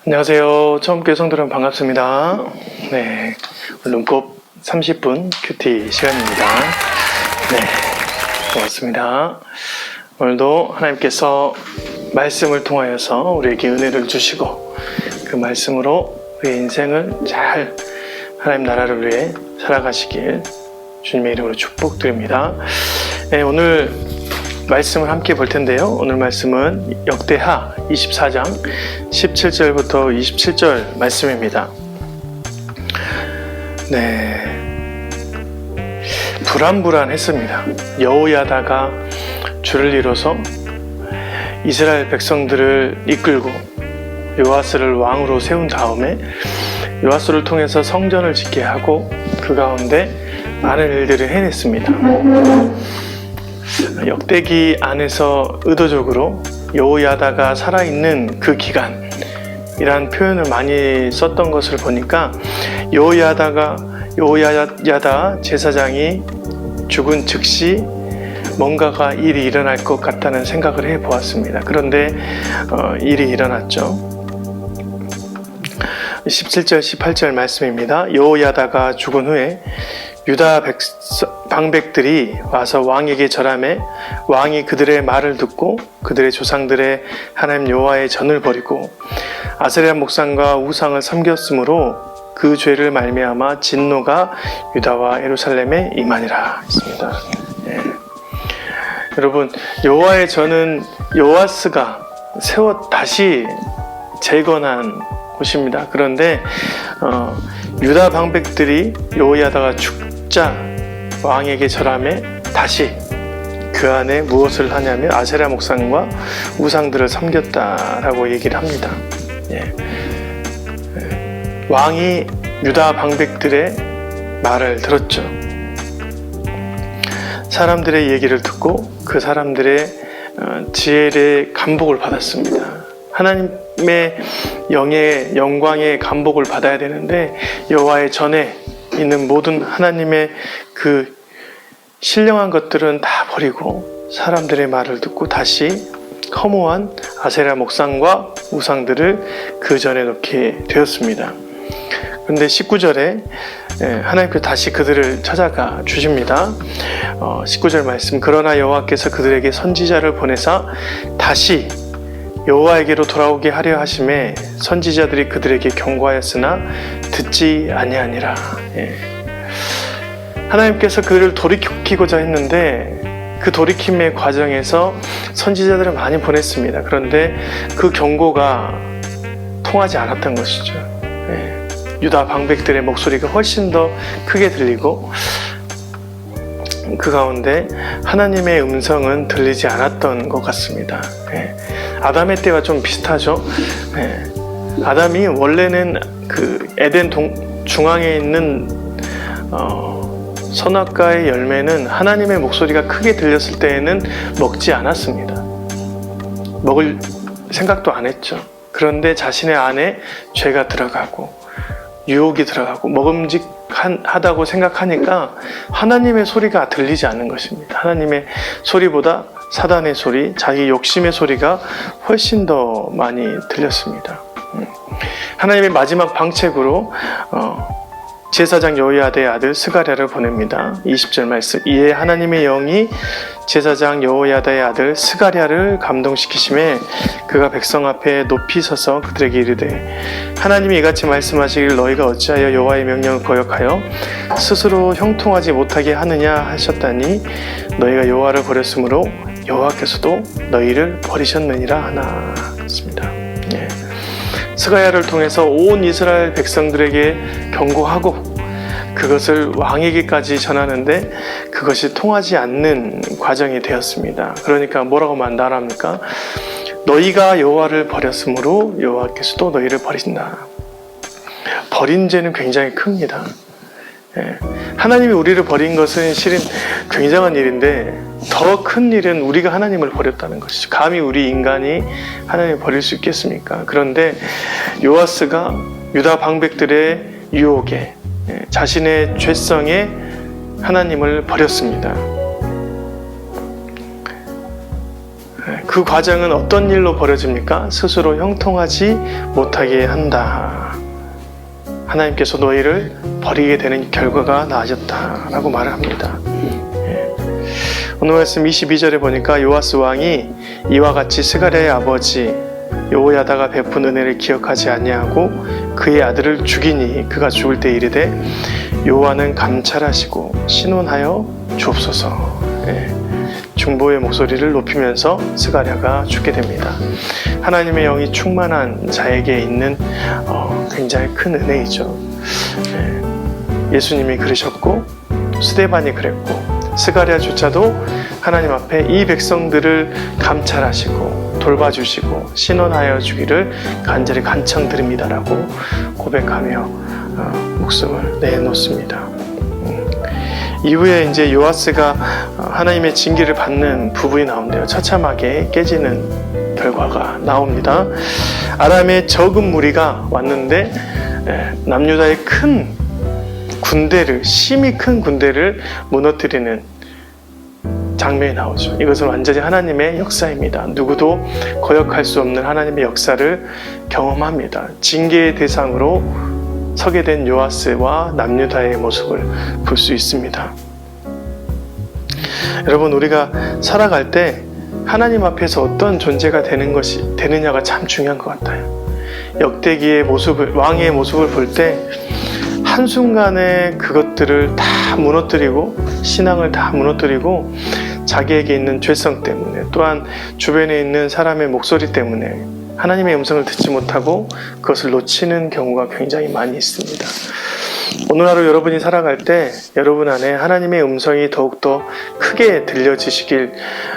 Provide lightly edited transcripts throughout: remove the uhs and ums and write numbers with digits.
안녕하세요. 처음 뵙는 성도여러분 반갑습니다. 네, 눈곱 30분 큐티 시간입니다. 네, 고맙습니다. 오늘도 하나님께서 말씀을 통하여서 우리에게 은혜를 주시고 그 말씀으로 우리의 인생을 잘 하나님 나라를 위해 살아가시길 주님의 이름으로 축복드립니다. 네, 오늘 말씀을 함께 볼 텐데요. 오늘 말씀은 역대하 24장 17절부터 27절 말씀입니다. 네, 불안불안했습니다. 여호야다가 주를 이뤄서 이스라엘 백성들을 이끌고 요아스를 왕으로 세운 다음에 요아스를 통해서 성전을 짓게 하고 그 가운데 많은 일들을 해냈습니다. 역대기 안에서 의도적으로 여호야다가 살아있는 그 기간이라는 표현을 많이 썼던 것을 보니까 여호야다 제사장이 죽은 즉시 뭔가가 일이 일어날 것 같다는 생각을 해보았습니다. 그런데 일이 일어났죠. 17절 18절 말씀입니다. 여호야다가 죽은 후에 유다 방백들이 와서 왕에게 절하매 왕이 그들의 말을 듣고 그들의 조상들의 하나님 여호와의 전을 버리고 아세라 목상과 우상을 섬겼으므로 그 죄를 말미암아 진노가 유다와 예루살렘에 임하니라 했습니다. 예. 여러분, 여호와의 전은 요아스가 세워 다시 재건한 곳입니다. 그런데 유다 방백들이 여호야다가 죽자 왕에게 절하매 다시 그 안에 무엇을 하냐면 아세라 목상과 우상들을 섬겼다라고 얘기를 합니다. 예. 왕이 유다 방백들의 말을 들었죠. 사람들의 얘기를 듣고 그 사람들의 지혜의 감복을 받았습니다. 하나님의 영의 영광의 감복을 받아야 되는데 여호와의 전에 있는 모든 하나님의 그 신령한 것들은 다 버리고 사람들의 말을 듣고 다시 허무한 아세라 목상과 우상들을 그 전에 놓게 되었습니다. 그런데 19절에 하나님께서 다시 그들을 찾아가 주십니다. 19절 말씀, 그러나 여호와께서 그들에게 선지자를 보내사 다시 여호와에게로 돌아오게 하려 하심에 선지자들이 그들에게 경고하였으나 듣지 아니하니라. 예. 하나님께서 그를 돌이키고자 했는데 그 돌이킴의 과정에서 선지자들을 많이 보냈습니다. 그런데 그 경고가 통하지 않았던 것이죠. 예. 유다 방백들의 목소리가 훨씬 더 크게 들리고 그 가운데 하나님의 음성은 들리지 않았던 것 같습니다. 예. 아담의 때와 좀 비슷하죠. 예. 아담이 원래는 그 에덴 중앙에 있는 선악과의 열매는 하나님의 목소리가 크게 들렸을 때에는 먹지 않았습니다. 먹을 생각도 안 했죠. 그런데 자신의 안에 죄가 들어가고 유혹이 들어가고 먹음직하다고 생각하니까 하나님의 소리가 들리지 않는 것입니다. 하나님의 소리보다 사단의 소리, 자기 욕심의 소리가 훨씬 더 많이 들렸습니다. 하나님의 마지막 방책으로 제사장 여호야다의 아들 스가랴를 보냅니다. 20절 말씀, 이에 하나님의 영이 제사장 여호야다의 아들 스가랴를 감동시키심에 그가 백성 앞에 높이 서서 그들에게 이르되 하나님이 이같이 말씀하시길 너희가 어찌하여 여호와의 명령을 거역하여 스스로 형통하지 못하게 하느냐 하셨다니 너희가 여호와를 버렸으므로 여호와께서도 너희를 버리셨느니라 하나 했습니다. 예. 스가랴를 통해서 온 이스라엘 백성들에게 경고하고 그것을 왕에게까지 전하는데 그것이 통하지 않는 과정이 되었습니다. 그러니까 뭐라고 말합니까? 너희가 여호와를 버렸으므로 여호와께서도 너희를 버린다. 버린 죄는 굉장히 큽니다. 예. 하나님이 우리를 버린 것은 실은 굉장한 일인데 더 큰 일은 우리가 하나님을 버렸다는 것이죠. 감히 우리 인간이 하나님을 버릴 수 있겠습니까? 그런데 요아스가 유다 방백들의 유혹에 자신의 죄성에 하나님을 버렸습니다. 그 과정은 어떤 일로 벌어집니까? 스스로 형통하지 못하게 한다. 하나님께서 너희를 버리게 되는 결과가 나아졌다라고 말을 합니다. 오늘 말씀 22절에 보니까 요아스 왕이 이와 같이 스가랴의 아버지 여호야다가 베푼 은혜를 기억하지 아니하고 그의 아들을 죽이니 그가 죽을 때 이르되 여호와는 감찰하시고 신원하여 주옵소서. 중보의 목소리를 높이면서 스가랴가 죽게 됩니다. 하나님의 영이 충만한 자에게 있는 굉장히 큰 은혜이죠. 예수님이 그러셨고 스데반이 그랬고 스가랴조차도 하나님 앞에 이 백성들을 감찰하시고 돌봐주시고 신원하여 주기를 간절히 간청드립니다라고 고백하며 목숨을 내놓습니다. 이후에 이제 요아스가 하나님의 징계를 받는 부분이 나오는데요. 처참하게 깨지는 결과가 나옵니다. 아람의 적은 무리가 왔는데 남유다의 큰 군대를, 심히 큰 군대를 무너뜨리는 장면이 나오죠. 이것은 완전히 하나님의 역사입니다. 누구도 거역할 수 없는 하나님의 역사를 경험합니다. 징계의 대상으로 서게 된 요아스와 남유다의 모습을 볼 수 있습니다. 여러분, 우리가 살아갈 때 하나님 앞에서 어떤 존재가 되느냐가 참 중요한 것 같아요. 역대기의 모습을, 왕의 모습을 볼 때 한순간에 그것들을 다 무너뜨리고 신앙을 다 무너뜨리고 자기에게 있는 죄성 때문에 또한 주변에 있는 사람의 목소리 때문에 하나님의 음성을 듣지 못하고 그것을 놓치는 경우가 굉장히 많이 있습니다. 오늘 하루 여러분이 살아갈 때 여러분 안에 하나님의 음성이 더욱더 크게 들려지시길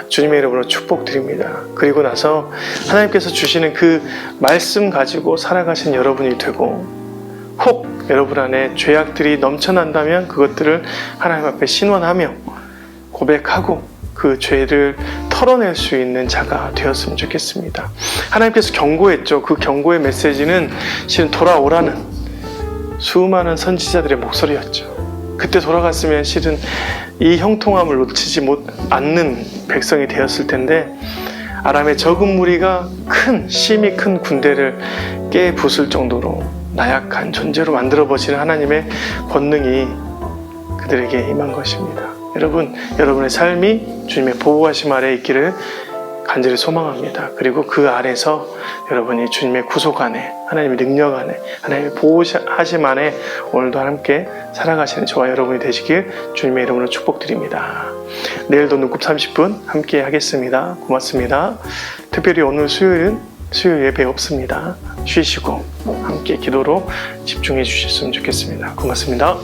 주님의 이름으로 축복드립니다. 그리고 나서 하나님께서 주시는 그 말씀 가지고 살아가신 여러분이 되고, 혹 여러분 안에 죄악들이 넘쳐난다면 그것들을 하나님 앞에 신원하며 고백하고 그 죄를 털어낼 수 있는 자가 되었으면 좋겠습니다. 하나님께서 경고했죠. 그 경고의 메시지는 실은 돌아오라는 수많은 선지자들의 목소리였죠. 그때 돌아갔으면 실은 이 형통함을 놓치지 않는 백성이 되었을 텐데, 아람의 적은 무리가 심히 큰 군대를 깨부술 정도로 나약한 존재로 만들어버리는 하나님의 권능이 그들에게 임한 것입니다. 여러분, 여러분의 삶이 주님의 보호하심 아래에 있기를 간절히 소망합니다. 그리고 그 아래서 여러분이 주님의 구속 안에, 하나님의 능력 안에, 하나님의 보호하심 안에 오늘도 함께 살아가시는 저와 여러분이 되시길 주님의 이름으로 축복드립니다. 내일도 눈곱 30분 함께 하겠습니다. 고맙습니다. 특별히 오늘 수요일 예배 없습니다. 쉬시고 함께 기도로 집중해 주셨으면 좋겠습니다. 고맙습니다.